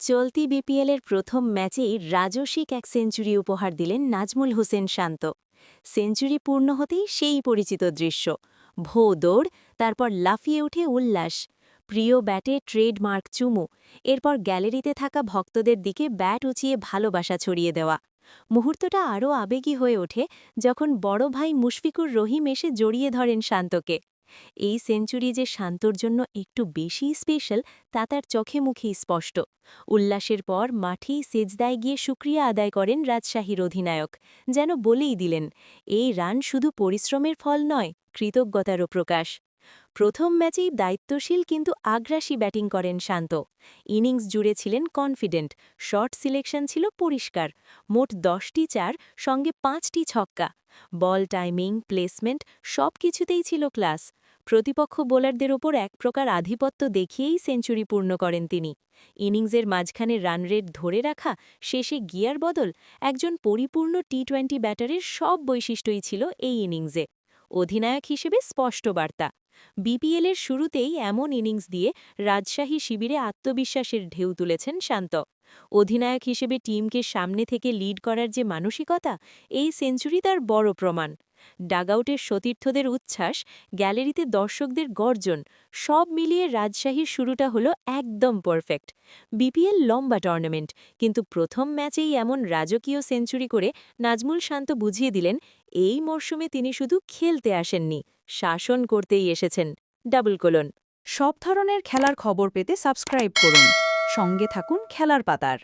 চলতি বিপিএলের প্রথম ম্যাচেই রাজস্বিক এক সেঞ্চুরি উপহার দিলেন নাজমুল হোসেন শান্ত। সেঞ্চুরি পূর্ণ হতেই সেই পরিচিত দৃশ্য, ভো দৌড়, তারপর লাফিয়ে উঠে উল্লাস, প্রিয় ব্যাটে ট্রেডমার্ক চুমু, এরপর গ্যালারিতে থাকা ভক্তদের দিকে ব্যাট উঁচিয়ে ভালোবাসা ছড়িয়ে দেওয়া। মুহূর্তটা আরও আবেগী হয়ে ওঠে যখন বড় ভাই মুশফিকুর রহিম এসে জড়িয়ে ধরেন শান্তকে। এই সেঞ্চুরি যে শান্তর জন্য একটু বেশি স্পেশাল তা তার চোখে মুখেই স্পষ্ট। উল্লাসের পর মাঠেই সেজদায় গিয়ে শুক্রিয়া আদায় করেন রাজশাহীর অধিনায়ক, যেন বলেই দিলেন, এই রান শুধু পরিশ্রমের ফল নয়, কৃতজ্ঞতারও প্রকাশ। প্রথম ম্যাচেই দায়িত্বশীল কিন্তু আগ্রাসী ব্যাটিং করেন শান্ত। ইনিংস জুড়ে ছিলেন কনফিডেন্ট, শট সিলেকশন ছিল পরিষ্কার, মোট 10টি চার, সঙ্গে 5টি ছক্কা। বল টাইমিং, প্লেসমেন্ট সব কিছুতেই ছিল ক্লাস। প্রতিপক্ষ বোলারদের ওপর এক প্রকার আধিপত্য দেখিয়েই সেঞ্চুরি পূর্ণ করেন তিনি। ইনিংসের মাঝখানে রান রেট ধরে রাখা, শেষে গিয়ার বদল, একজন পরিপূর্ণ টি-20 ব্যাটারের সব বৈশিষ্ট্যই ছিল এই ইনিংসে। অধিনায়ক হিসেবে স্পষ্ট বার্তা। বিপিএলের শুরুতেই এমন ইনিংস দিয়ে রাজশাহী শিবিরে আত্মবিশ্বাসের ঢেউ তুলেছেন শান্ত। অধিনায়ক হিসেবে টিমকে সামনে থেকে লিড করার যে মানসিকতা, এই সেঞ্চুরি তার বড় প্রমাণ। ডাগআউটের সতীর্থদের উচ্ছ্বাস, গ্যালারিতে দর্শকদের গর্জন, সব মিলিয়ে রাজশাহীর শুরুটা হলো একদম পারফেক্ট। বিপিএল লম্বা টুর্নামেন্ট, কিন্তু প্রথম ম্যাচেই এমন রাজকীয় সেঞ্চুরি করে নাজমুল শান্ত বুঝিয়ে দিলেন, এই মরশুমে তিনি শুধু খেলতে আসেননি, শাসন করতেই এসেছেন। Double colon. সব ধরনের খেলার খবর পেতে সাবস্ক্রাইব করুন। সঙ্গে থাকুন খেলার পাতার।